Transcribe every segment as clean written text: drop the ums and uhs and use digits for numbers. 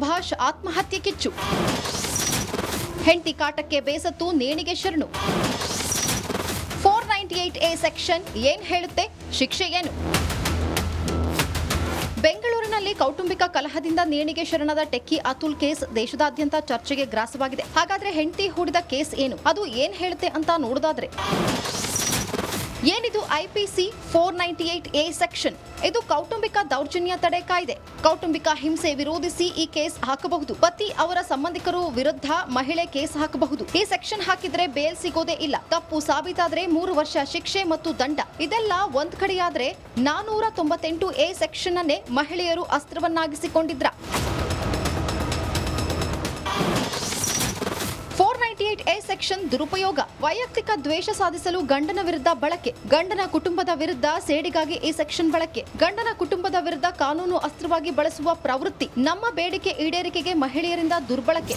ಸುಭಾಷ್ ಆತ್ಮಹತ್ಯೆ ಕಿಚ್ಚು. ಹೆಂಡತಿ ಕಾಟಕ್ಕೆ ಬೇಸತ್ತು ನೇಣಿಗೆ ಶರಣು. 498A ಸೆಕ್ಷನ್ ಏನ್ ಹೇಳುತ್ತೆ, ಶಿಕ್ಷೆ ಏನು? ಬೆಂಗಳೂರಿನಲ್ಲಿ ಕೌಟುಂಬಿಕ ಕಲಹದಿಂದ ನೇಣಿಗೆ ಶರಣದ ಟೆಕ್ಕಿ ಅತುಲ್ ಕೇಸ್ ದೇಶದಾದ್ಯಂತ ಚರ್ಚೆಗೆ ಗ್ರಾಸವಾಗಿದೆ. ಹಾಗಾದ್ರೆ ಹೆಂಡತಿ ಹೂಡಿದ ಕೇಸ್ ಏನು, ಅದು ಏನ್ ಹೇಳುತ್ತೆ ಅಂತ ನೋಡೋದಾದ್ರೆ, ಏನಿದು IPC 498A ಸೆಕ್ಷನ್? ಇದು ಕೌಟುಂಬಿಕ ದೌರ್ಜನ್ಯ ತಡೆ ಕಾಯ್ದೆ. ಕೌಟುಂಬಿಕ ಹಿಂಸೆ ವಿರೋಧಿಸಿ ಈ ಕೇಸ್ ಹಾಕಬಹುದು. ಪತಿ ಅವರ ಸಂಬಂಧಿಕರು ವಿರುದ್ಧ ಮಹಿಳೆ ಕೇಸ್ ಹಾಕಬಹುದು. ಈ ಸೆಕ್ಷನ್ ಹಾಕಿದ್ರೆ ಬೇಲ್ ಸಿಗೋದೇ ಇಲ್ಲ. ತಪ್ಪು ಸಾಬೀತಾದ್ರೆ 3 ವರ್ಷ ಶಿಕ್ಷೆ ಮತ್ತು ದಂಡ. ಇದೆಲ್ಲ ಒಂದ್ ಕಡೆಯಾದ್ರೆ 498A ಸೆಕ್ಷನ್ ಅನ್ನೇ ಮಹಿಳೆಯರು ಅಸ್ತ್ರವನ್ನಾಗಿಸಿಕೊಂಡಿದ್ರ. 498A ಸೆಕ್ಷನ್ ದುರುಪಯೋಗ. ವೈಯಕ್ತಿಕ ದ್ವೇಷ ಸಾಧಿಸಲು ಗಂಡನ ವಿರುದ್ಧ ಬಳಕೆ. ಗಂಡನ ಕುಟುಂಬದ ವಿರುದ್ಧ ಸೇಡಿಗಾಗಿ ಈ ಸೆಕ್ಷನ್ ಬಳಕೆ. ಗಂಡನ ಕುಟುಂಬದ ವಿರುದ್ಧ ಕಾನೂನು ಅಸ್ತ್ರವಾಗಿ ಬಳಸುವ ಪ್ರವೃತ್ತಿ. ನಮ್ಮ ಬೇಡಿಕೆ ಈಡೇರಿಕೆಗೆ ಮಹಿಳೆಯರಿಂದ ದುರ್ಬಳಕೆ.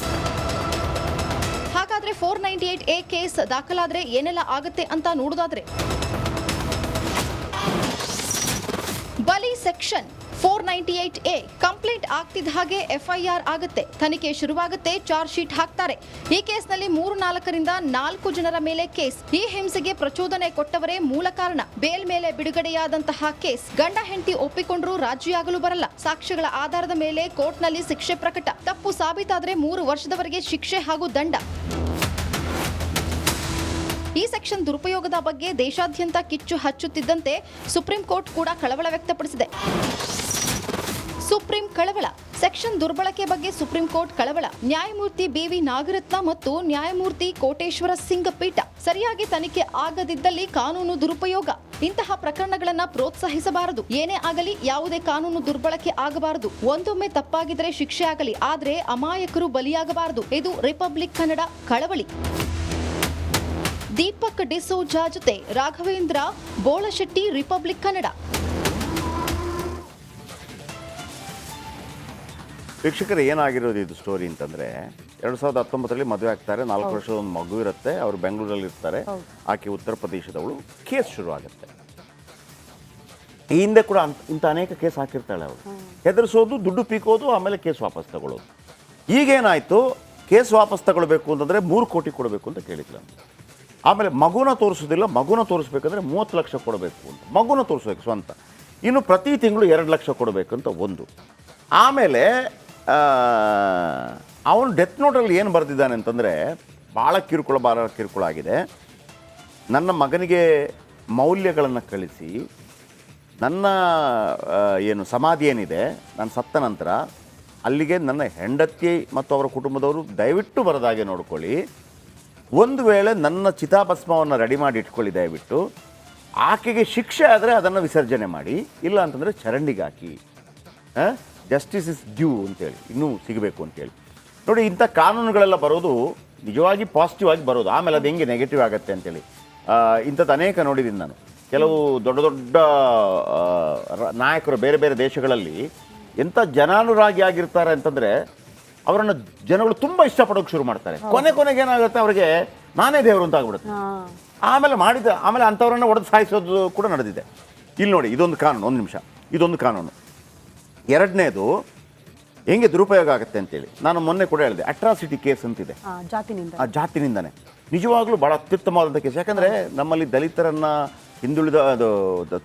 ಹಾಗಾದ್ರೆ 498A ಕೇಸ್ ದಾಖಲಾದ್ರೆ ಏನೆಲ್ಲ ಆಗುತ್ತೆ ಅಂತ ನೋಡೋದಾದ್ರೆ, ಬಲಿ ಸೆಕ್ಷನ್ 498A ಕಂಪ್ಲೇಂಟ್ ಆಗ್ತಿದ್ದ ಹಾಗೆ FIR ಆಗುತ್ತೆ. ತನಿಖೆ ಶುರುವಾಗುತ್ತೆ, ಚಾರ್ಜ್ ಶೀಟ್ ಹಾಕ್ತಾರೆ. ಈ ಕೇಸ್ನಲ್ಲಿ 3-4ರಿಂದ 4 ಜನರ ಮೇಲೆ ಕೇಸ್. ಈ ಹಿಂಸೆಗೆ ಪ್ರಚೋದನೆ ಕೊಟ್ಟವರೇ ಮೂಲ ಕಾರಣ. ಬೇಲ್ ಮೇಲೆ ಬಿಡುಗಡೆಯಾದಂತಹ ಕೇಸ್. ಗಂಡ ಹೆಂಡತಿ ಒಪ್ಪಿಕೊಂಡ್ರೂ ರಾಜಿಯಾಗಲು ಬರಲ್ಲ. ಸಾಕ್ಷ್ಯಗಳ ಆಧಾರದ ಮೇಲೆ ಕೋರ್ಟ್ನಲ್ಲಿ ಶಿಕ್ಷೆ ಪ್ರಕಟ. ತಪ್ಪು ಸಾಬೀತಾದ್ರೆ 3 ವರ್ಷದವರೆಗೆ ಶಿಕ್ಷೆ ಹಾಗೂ ದಂಡ. ಈ ಸೆಕ್ಷನ್ ದುರುಪಯೋಗದ ಬಗ್ಗೆ ದೇಶಾದ್ಯಂತ ಕಿಚ್ಚು ಹಚ್ಚುತ್ತಿದ್ದಂತೆ ಸುಪ್ರೀಂ ಕೋರ್ಟ್ ಕೂಡ ಕಳವಳ ವ್ಯಕ್ತಪಡಿಸಿದೆ. ಸುಪ್ರೀಂ ಕಳವಳ. ಸೆಕ್ಷನ್ ದುರ್ಬಳಕೆ ಬಗ್ಗೆ ಸುಪ್ರೀಂ ಕೋರ್ಟ್ ಕಳವಳ. ನ್ಯಾಯಮೂರ್ತಿ BV ನಾಗರತ್ನ ಮತ್ತು ನ್ಯಾಯಮೂರ್ತಿ ಕೋಟೇಶ್ವರ ಸಿಂಗ್ ಪೀಠ. ಸರಿಯಾಗಿ ತನಿಖೆ ಆಗದಿದ್ದಲ್ಲಿ ಕಾನೂನು ದುರುಪಯೋಗ. ಇಂತಹ ಪ್ರಕರಣಗಳನ್ನ ಪ್ರೋತ್ಸಾಹಿಸಬಾರದು. ಏನೇ ಆಗಲಿ ಯಾವುದೇ ಕಾನೂನು ದುರ್ಬಳಕೆ ಆಗಬಾರದು. ಒಂದೊಮ್ಮೆ ತಪ್ಪಾಗಿದ್ರೆ ಶಿಕ್ಷೆ ಆಗಲಿ, ಆದ್ರೆ ಅಮಾಯಕರು ಬಲಿಯಾಗಬಾರದು. ಇದು ರಿಪಬ್ಲಿಕ್ ಕನ್ನಡ ಕಳವಳಿ. ದೀಪಕ್ ಡಿಸೋಜಾ ಜೊತೆ ರಾಘವೇಂದ್ರ ಬೋಳಶೆಟ್ಟಿ, ರಿಪಬ್ಲಿಕ್ ಕನ್ನಡ. ವೀಕ್ಷಕರು, ಏನಾಗಿರೋದು ಇದು ಸ್ಟೋರಿ ಅಂತಂದರೆ, 2019ರಲ್ಲಿ ಮದುವೆ ಆಗ್ತಾರೆ. 4 ವರ್ಷದ ಒಂದು ಮಗು ಇರುತ್ತೆ. ಅವರು ಬೆಂಗಳೂರಲ್ಲಿ ಇರ್ತಾರೆ. ಆಕೆ ಉತ್ತರ ಪ್ರದೇಶದವಳು. ಕೇಸ್ ಶುರು ಆಗುತ್ತೆ. ಈ ಹಿಂದೆ ಕೂಡ ಇಂಥ ಅನೇಕ ಕೇಸ್ ಹಾಕಿರ್ತಾಳೆ ಅವಳು. ಹೆದರಿಸೋದು, ದುಡ್ಡು ಪೀಕೋದು, ಆಮೇಲೆ ಕೇಸ್ ವಾಪಸ್ ತಗೊಳ್ಳೋದು. ಈಗೇನಾಯಿತು, ಕೇಸ್ ವಾಪಸ್ ತಗೊಳ್ಬೇಕು ಅಂತಂದರೆ 3 ಕೋಟಿ ಕೊಡಬೇಕು ಅಂತ ಕೇಳಿದ್ಲು. ಆಮೇಲೆ ಮಗುನ ತೋರಿಸೋದಿಲ್ಲ, ಮಗುನ ತೋರಿಸ್ಬೇಕಂದ್ರೆ 30 ಲಕ್ಷ ಕೊಡಬೇಕು ಅಂತ. ಮಗುನ ತೋರಿಸ್ಬೇಕು ಸ್ವಂತ. ಇನ್ನು ಪ್ರತಿ ತಿಂಗಳು 2 ಲಕ್ಷ ಕೊಡಬೇಕಂತ ಒಂದು. ಆಮೇಲೆ ಅವನು ಡೆತ್ ನೋಟಲ್ಲಿ ಏನು ಬರೆದಿದ್ದಾನೆ ಅಂತಂದರೆ, ಭಾಳ ಕಿರುಕುಳ ಆಗಿದೆ. ನನ್ನ ಮಗನಿಗೆ ಮೌಲ್ಯಗಳನ್ನು ಕಳಿಸಿ, ನನ್ನ ಏನು ಸಮಾಧಿ ಏನಿದೆ ನಾನು ಸತ್ತ ನಂತರ ಅಲ್ಲಿಗೆ ನನ್ನ ಹೆಂಡತಿ ಮತ್ತು ಅವರ ಕುಟುಂಬದವರು ದಯವಿಟ್ಟು ಬರದಾಗೆ ನೋಡ್ಕೊಳ್ಳಿ. ಒಂದು ವೇಳೆ ನನ್ನ ಚಿತಾಭಸ್ಮವನ್ನು ರೆಡಿ ಮಾಡಿ ಇಟ್ಕೊಳ್ಳಿ ದಯವಿಟ್ಟು. ಆಕೆಗೆ ಶಿಕ್ಷೆ ಆದರೆ ಅದನ್ನು ವಿಸರ್ಜನೆ ಮಾಡಿ, ಇಲ್ಲ ಅಂತಂದರೆ ಚರಂಡಿಗೆ ಹಾಕಿ. ಜಸ್ಟಿಸ್ ಇಸ್ ಡ್ಯೂ ಅಂತೇಳಿ, ಇನ್ನೂ ಸಿಗಬೇಕು ಅಂತೇಳಿ. ನೋಡಿ, ಇಂಥ ಕಾನೂನುಗಳೆಲ್ಲ ಬರೋದು ನಿಜವಾಗಿ ಪಾಸಿಟಿವ್ ಆಗಿ ಬರೋದು. ಆಮೇಲೆ ಅದು ಹೆಂಗೆ ನೆಗೆಟಿವ್ ಆಗುತ್ತೆ ಅಂತೇಳಿ ಇಂಥದ್ದು ಅನೇಕ ನೋಡಿದ್ದೀನಿ ನಾನು. ಕೆಲವು ದೊಡ್ಡ ದೊಡ್ಡ ನಾಯಕರು ಬೇರೆ ಬೇರೆ ದೇಶಗಳಲ್ಲಿ ಎಂಥ ಜನಾನುರಾಗಿ ಆಗಿರ್ತಾರೆ ಅಂತಂದರೆ, ಅವರನ್ನು ಜನಗಳು ತುಂಬ ಇಷ್ಟಪಡೋಕೆ ಶುರು ಮಾಡ್ತಾರೆ. ಕೊನೆಗೆ ಏನಾಗುತ್ತೆ, ಅವರಿಗೆ ನಾನೇ ದೇವರು ಅಂತ ಆಗ್ಬಿಡುತ್ತೆ. ಆಮೇಲೆ ಅಂಥವ್ರನ್ನ ಹೊಡೆದು ಸಾಯಿಸೋದು ಕೂಡ ನಡೆದಿದೆ. ಇಲ್ಲಿ ನೋಡಿ, ಇದೊಂದು ಕಾನೂನು. ಒಂದು ನಿಮಿಷ, ಇದೊಂದು ಕಾನೂನು. ಎರಡನೇದು ಹೆಂಗೆ ದುರುಪಯೋಗ ಆಗುತ್ತೆ ಅಂತೇಳಿ ನಾನು ಮೊನ್ನೆ ಕೂಡ ಹೇಳಿದೆ. ಅಟ್ರಾಸಿಟಿ ಕೇಸ್ ಅಂತಿದೆ, ಜಾತಿನಿಂದನೇ. ನಿಜವಾಗ್ಲೂ ಭಾಳ ಅತ್ಯುತ್ತಮವಾದಂಥ ಕೇಸ್. ಯಾಕಂದರೆ ನಮ್ಮಲ್ಲಿ ದಲಿತರನ್ನು, ಹಿಂದುಳಿದ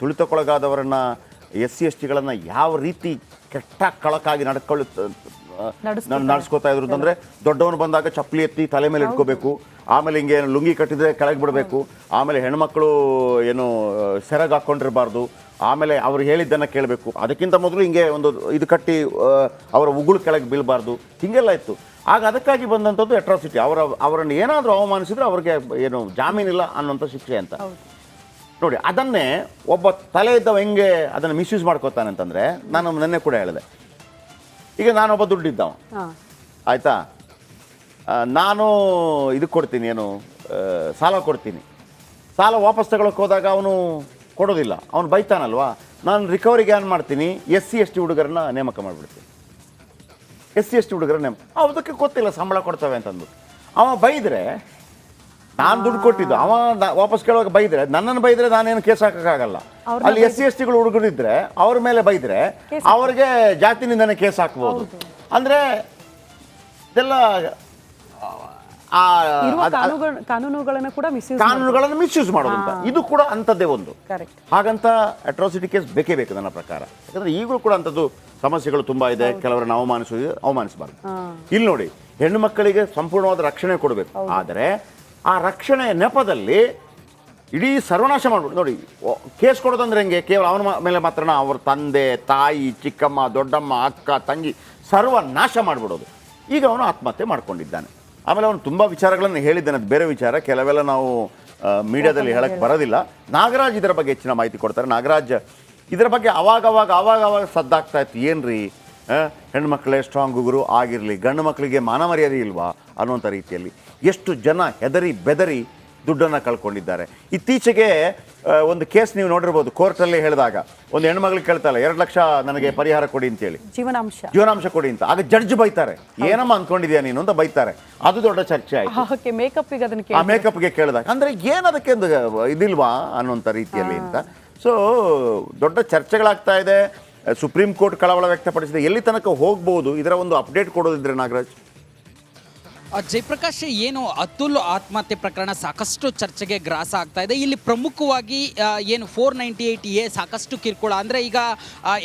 ತುಳಿತಕ್ಕೊಳಗಾದವರನ್ನು, SC STಗಳನ್ನು ಯಾವ ರೀತಿ ಕೆಟ್ಟ ಕಳಕಾಗಿ ನಡೆಸ್ಕೋತಾ ಇದ್ರು ಅಂತಂದರೆ, ದೊಡ್ಡವನು ಬಂದಾಗ ಚಪ್ಪಲಿ ಎತ್ತಿ ತಲೆ ಮೇಲೆ ಇಟ್ಕೋಬೇಕು. ಆಮೇಲೆ ಹಿಂಗೆ ಲುಂಗಿ ಕಟ್ಟಿದ್ರೆ ಕೆಳಗೆ ಬಿಡಬೇಕು. ಆಮೇಲೆ ಹೆಣ್ಮಕ್ಳು ಏನು ಸೆರಗ್ ಹಾಕ್ಕೊಂಡಿರಬಾರ್ದು. ಆಮೇಲೆ ಅವ್ರು ಹೇಳಿದ್ದನ್ನು ಕೇಳಬೇಕು. ಅದಕ್ಕಿಂತ ಮೊದಲು ಹಿಂಗೆ ಒಂದು ಇದು ಕಟ್ಟಿ ಅವರ ಉಗುಳು ಕೆಳಗೆ ಬೀಳಬಾರ್ದು. ಹೀಗೆಲ್ಲ ಇತ್ತು. ಆಗ ಅದಕ್ಕಾಗಿ ಬಂದಂಥದ್ದು ಅಟ್ರಾಸಿಟಿ. ಅವರನ್ನು ಏನಾದರೂ ಅವಮಾನಿಸಿದ್ರೆ ಅವ್ರಿಗೆ ಏನು ಜಾಮೀನಿಲ್ಲ ಅನ್ನೋಂಥ ಶಿಕ್ಷೆ ಅಂತ. ನೋಡಿ, ಅದನ್ನೇ ಒಬ್ಬ ತಲೆ ಇದ್ದವ ಹೆಂಗೆ ಅದನ್ನು ಮಿಸ್ಯೂಸ್ ಮಾಡ್ಕೋತಾನೆ ಅಂತಂದರೆ, ನಾನು ನೆನ್ನೆ ಕೂಡ ಹೇಳಿದೆ. ಈಗ ನಾನೊಬ್ಬ ದುಡ್ಡಿದ್ದವ, ಆಯಿತಾ, ನಾನು ಇದಕ್ಕೆ ಕೊಡ್ತೀನಿ, ಏನು ಸಾಲ ಕೊಡ್ತೀನಿ. ಸಾಲ ವಾಪಸ್ ತಗೊಳಕ್ಕೆ ಹೋದಾಗ ಅವನು ಕೊಡೋದಿಲ್ಲ, ಅವನು ಬೈತಾನಲ್ವಾ. ನಾನು ರಿಕವರಿಗೆ ಏನು ಮಾಡ್ತೀನಿ, SC ST ಹುಡುಗರನ್ನ ನೇಮಕ ಮಾಡಿಬಿಡ್ತೀನಿ. SC ST ಹುಡುಗರ ಅದಕ್ಕೆ ಗೊತ್ತಿಲ್ಲ ಸಂಬಳ ಕೊಡ್ತವೆ ಅಂತಂದು ಅವ ಬೈದರೆ, ನಾನು ದುಡ್ಡು ಕೊಟ್ಟಿದ್ದು, ಅವ ವಾಪಸ್ ಕೇಳುವಾಗ ಬೈದರೆ, ನನ್ನನ್ನು ಬೈದರೆ ನಾನೇನು ಕೇಸ್ ಹಾಕೋಕ್ಕಾಗಲ್ಲ. ಅಲ್ಲಿ SC STಗಳು ಹುಡುಗರಿದ್ರೆ ಅವ್ರ ಮೇಲೆ ಬೈದರೆ ಅವ್ರಿಗೆ ಜಾತಿನಿಂದನೇ ಕೇಸ್ ಹಾಕ್ಬೋದು. ಅಂದರೆ ಇದೆಲ್ಲ ಆ, ಇರುವ ಕಾನೂನುಗಳನ್ನು ಕೂಡ ಕಾನೂನುಗಳನ್ನು ಮಿಸ್ಯೂಸ್ ಮಾಡೋದಂತ ಇದು ಕೂಡ ಅಂಥದ್ದೇ ಒಂದು. ಕರೆಕ್ಟ್. ಹಾಗಂತ ಅಟ್ರಾಸಿಟಿ ಕೇಸ್ ಬೇಕೇ ಬೇಕು ನನ್ನ ಪ್ರಕಾರ. ಯಾಕಂದರೆ ಈಗಲೂ ಕೂಡ ಅಂಥದ್ದು ಸಮಸ್ಯೆಗಳು ತುಂಬ ಇದೆ. ಕೆಲವರನ್ನು ಅವಮಾನಿಸಬಾರ್ದು. ಇಲ್ಲಿ ನೋಡಿ, ಹೆಣ್ಣು ಮಕ್ಕಳಿಗೆ ಸಂಪೂರ್ಣವಾದ ರಕ್ಷಣೆ ಕೊಡಬೇಕು. ಆದರೆ ಆ ರಕ್ಷಣೆಯ ನೆಪದಲ್ಲಿ ಇಡೀ ಸರ್ವನಾಶ ಮಾಡ್ಬಿಡು. ನೋಡಿ, ಕೇಸ್ ಕೊಡೋದಂದ್ರೆ ಹೆಂಗೆ? ಕೇವಲ ಅವನ ಮೇಲೆ ಮಾತ್ರನ ಅವ್ರ ತಂದೆ, ತಾಯಿ, ಚಿಕ್ಕಮ್ಮ, ದೊಡ್ಡಮ್ಮ, ಅಕ್ಕ, ತಂಗಿ ಸರ್ವನಾಶ ಮಾಡಿಬಿಡೋದು. ಈಗ ಅವನು ಆತ್ಮಹತ್ಯೆ ಮಾಡ್ಕೊಂಡಿದ್ದಾನೆ. ಆಮೇಲೆ ಅವನು ತುಂಬ ವಿಚಾರಗಳನ್ನು ಹೇಳಿದ್ದಾನೆ, ಅದು ಬೇರೆ ವಿಚಾರ. ಕೆಲವೆಲ್ಲ ನಾವು ಮೀಡಿಯಾದಲ್ಲಿ ಹೇಳಕ್ಕೆ ಬರೋದಿಲ್ಲ. ನಾಗರಾಜ್ ಇದರ ಬಗ್ಗೆ ಹೆಚ್ಚಿನ ಮಾಹಿತಿ ಕೊಡ್ತಾರೆ. ನಾಗರಾಜ್, ಇದರ ಬಗ್ಗೆ ಅವಾಗ ಸದ್ದಾಗ್ತಾ ಇತ್ತು, ಏನ್ರಿ ಹೆಣ್ಮಕ್ಳೇ ಸ್ಟ್ರಾಂಗ್ ಗುರು ಆಗಿರಲಿ, ಗಂಡು ಮಕ್ಕಳಿಗೆ ಮಾನ ಮರ್ಯಾದೆ ಇಲ್ವಾ ಅನ್ನುವಂಥ ರೀತಿಯಲ್ಲಿ ಎಷ್ಟು ಜನ ಹೆದರಿ ಬೆದರಿ ದುಡ್ಡನ್ನು ಕಳ್ಕೊಂಡಿದ್ದಾರೆ. ಇತ್ತೀಚೆಗೆ ಒಂದು ಕೇಸ್ ನೀವು ನೋಡಿರ್ಬೋದು, ಕೋರ್ಟಲ್ಲಿ ಹೇಳಿದಾಗ ಒಂದು ಹೆಣ್ಮಗಳಿಗೆ ಕೇಳ್ತಾಳೆ 2 ಲಕ್ಷ ನನಗೆ ಪರಿಹಾರ ಕೊಡಿ ಅಂತೇಳಿ, ಜೀವನಾಂಶ ಕೊಡಿ ಅಂತ. ಆಗ ಜಡ್ಜ್ ಬೈತಾರೆ, ಏನಮ್ಮ ಅಂದ್ಕೊಂಡಿದ್ಯಾ ನೀನು ಅಂತ ಬೈತಾರೆ. ಅದು ದೊಡ್ಡ ಚರ್ಚೆ ಆಯಿತು. ಆ ಮೇಕಪ್ಗೆ ಕೇಳಿದಾಗ ಅಂದರೆ ಏನದಕ್ಕೆ ಒಂದು ಇದಿಲ್ವಾ ಅನ್ನುವಂಥ ರೀತಿಯಲ್ಲಿ ಅಂತ. ಸೊ ದೊಡ್ಡ ಚರ್ಚೆಗಳಾಗ್ತಾ ಇದೆ. ಸುಪ್ರೀಂ ಕೋರ್ಟ್ ಕಳವಳ ವ್ಯಕ್ತಪಡಿಸಿದೆ. ಎಲ್ಲಿ ತನಕ ಹೋಗ್ಬೋದು, ಇದರ ಒಂದು ಅಪ್ಡೇಟ್ ಕೊಡೋದಿದ್ರೆ ನಾಗರಾಜ್. ಜಯಪ್ರಕಾಶ್, ಏನು ಅತುಲ್ ಆತ್ಮಹತ್ಯೆ ಪ್ರಕರಣ ಸಾಕಷ್ಟು ಚರ್ಚೆಗೆ ಗ್ರಾಸ ಆಗ್ತಾ ಇದೆ. ಇಲ್ಲಿ ಪ್ರಮುಖವಾಗಿ ಏನು 498A ಸಾಕಷ್ಟು ಕಿರುಕುಳ, ಅಂದರೆ ಈಗ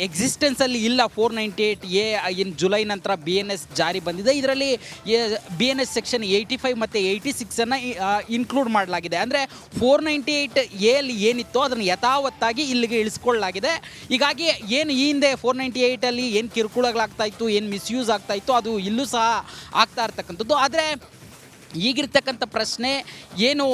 ಎಕ್ಸಿಸ್ಟೆನ್ಸಲ್ಲಿ ಇಲ್ಲ 498A. ಏನು ಜುಲೈ ನಂತರ BNS ಜಾರಿ ಬಂದಿದೆ. ಇದರಲ್ಲಿ BNS ಸೆಕ್ಷನ್ 85 ಮತ್ತು 86ಅನ್ನು ಇನ್ಕ್ಲೂಡ್ ಮಾಡಲಾಗಿದೆ. ಅಂದರೆ 498A ಅಲ್ಲಿ ಏನಿತ್ತೋ ಅದನ್ನು ಯಥಾವತ್ತಾಗಿ ಇಲ್ಲಿಗೆ ಇಳಿಸ್ಕೊಳ್ಳಲಾಗಿದೆ. ಹೀಗಾಗಿ ಏನು ಈ ಹಿಂದೆ 498ಅಲ್ಲಿ ಏನು ಕಿರುಕುಳಗಳಾಗ್ತಾ ಇತ್ತು, ಏನು ಮಿಸ್ಯೂಸ್ ಆಗ್ತಾ ಇತ್ತು, ಅದು ಇಲ್ಲೂ ಸಹ ಆಗ್ತಾ ಇರ್ತಕ್ಕಂಥದ್ದು. ಆದರೆ ಈಗಿರ್ತಕ್ಕಂಥ ಪ್ರಶ್ನೆ ಏನು,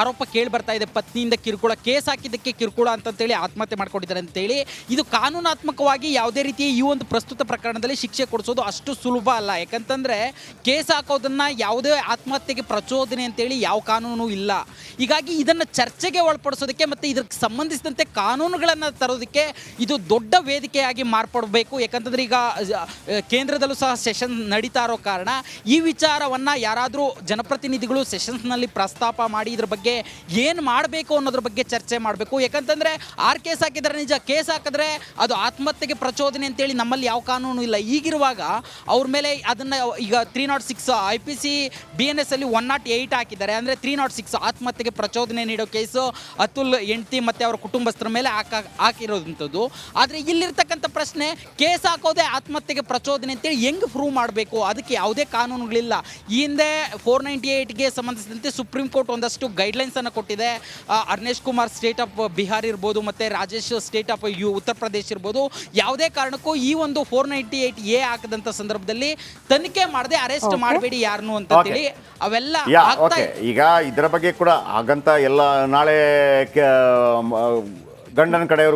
ಆರೋಪ ಕೇಳಿ ಬರ್ತಾ ಇದೆ, ಪತ್ನಿಯಿಂದ ಕಿರುಕುಳ, ಕೇಸ್ ಹಾಕಿದ್ದಕ್ಕೆ ಕಿರುಕುಳ ಅಂತಂತೇಳಿ ಆತ್ಮಹತ್ಯೆ ಮಾಡ್ಕೊಂಡಿದ್ದಾರೆ ಅಂತೇಳಿ. ಇದು ಕಾನೂನಾತ್ಮಕವಾಗಿ ಯಾವುದೇ ರೀತಿ ಈ ಒಂದು ಪ್ರಸ್ತುತ ಪ್ರಕರಣದಲ್ಲಿ ಶಿಕ್ಷೆ ಕೊಡಿಸೋದು ಅಷ್ಟು ಸುಲಭ ಅಲ್ಲ. ಯಾಕಂತಂದರೆ ಕೇಸ್ ಹಾಕೋದನ್ನು ಯಾವುದೇ ಆತ್ಮಹತ್ಯೆಗೆ ಪ್ರಚೋದನೆ ಅಂತೇಳಿ ಯಾವ ಕಾನೂನು ಇಲ್ಲ. ಹೀಗಾಗಿ ಇದನ್ನು ಚರ್ಚೆಗೆ ಒಳಪಡಿಸೋದಕ್ಕೆ ಮತ್ತು ಇದಕ್ಕೆ ಸಂಬಂಧಿಸಿದಂತೆ ಕಾನೂನುಗಳನ್ನು ತರೋದಕ್ಕೆ ಇದು ದೊಡ್ಡ ವೇದಿಕೆಯಾಗಿ ಮಾರ್ಪಡಬೇಕು. ಯಾಕಂತಂದರೆ ಈಗ ಕೇಂದ್ರದಲ್ಲೂ ಸಹ ಸೆಷನ್ ನಡೀತಾ ಇರೋ ಕಾರಣ ಈ ವಿಚಾರವನ್ನು ಯಾರಾದರೂ ಜನಪ್ರತಿನಿಧಿಗಳು ಸೆಷನ್ಸ್ನಲ್ಲಿ ಪ್ರಸ್ತಾಪ ಮಾಡಿ ಇದ್ರ ಬಗ್ಗೆ ಏನು ಮಾಡಬೇಕು ಅನ್ನೋದ್ರ ಬಗ್ಗೆ ಚರ್ಚೆ ಮಾಡಬೇಕು. ಯಾಕಂತಂದರೆ ಕೇಸ್ ಹಾಕಿದರೆ ನಿಜ, ಕೇಸ್ ಹಾಕಿದ್ರೆ ಅದು ಆತ್ಮಹತ್ಯೆಗೆ ಪ್ರಚೋದನೆ ಅಂತೇಳಿ ನಮ್ಮಲ್ಲಿ ಯಾವ ಕಾನೂನು ಇಲ್ಲ. ಈಗಿರುವಾಗ ಅವ್ರ ಮೇಲೆ ಅದನ್ನು ಈಗ 306 IPC BNS ಅಲ್ಲಿ 108 ಹಾಕಿದ್ದಾರೆ. ಅಂದರೆ 306 ಆತ್ಮಹತ್ಯೆಗೆ ಪ್ರಚೋದನೆ ನೀಡೋ ಕೇಸು ಅತುಲ್ ಹೆಂಡತಿ ಮತ್ತು ಅವರ ಕುಟುಂಬಸ್ಥರ ಮೇಲೆ ಹಾಕಿರೋದಂಥದ್ದು. ಆದರೆ ಇಲ್ಲಿರ್ತಕ್ಕಂಥ ಪ್ರಶ್ನೆ, ಕೇಸ್ ಹಾಕೋದೇ ಆತ್ಮಹತ್ಯೆಗೆ ಪ್ರಚೋದನೆ ಅಂತೇಳಿ ಹೆಂಗೆ ಪ್ರೂವ್ ಮಾಡಬೇಕು? ಅದಕ್ಕೆ ಯಾವುದೇ ಕಾನೂನುಗಳಿಲ್ಲ. ಈ ಹಿಂದೆ 498ಗೆ ಸಂಬಂಧಿಸಿದಂತೆ ಸುಪ್ರೀಂ ಕೋರ್ಟ್ ಒಂದಷ್ಟು ಗೈಡ್ಲೈನ್ಸನ್ನು ಕೊಟ್ಟಿದೆ. ಅರ್ನೇಶ್ ಕುಮಾರ್ ಸ್ಟೇಟ್ ಆಫ್ ಬಿಹಾರ್ ಇರ್ಬೋದು, ಮತ್ತು ರಾಜೇಶ್ ಸ್ಟೇಟ್ ಆಫ್ ಉತ್ತರ ಪ್ರದೇಶ ಇರ್ಬೋದು, ಯಾವುದೇ ಕಾರಣಕ್ಕೂ ಈ ಒಂದು 498A ಹಾಕದಂಥ ಸಂದರ್ಭದಲ್ಲಿ ತನಿಖೆ ಮಾಡದೆ ಅರೆಸ್ಟ್ ಮಾಡಬೇಡಿ ಯಾರನ್ನು ಅಂತೇಳಿ ಅವೆಲ್ಲ ಈಗ ಇದರ ಬಗ್ಗೆ ಕೂಡ ಹಾಗಂತ ಎಲ್ಲ ನಾಳೆ ಗಂಡನ ಕಡೆಯವರು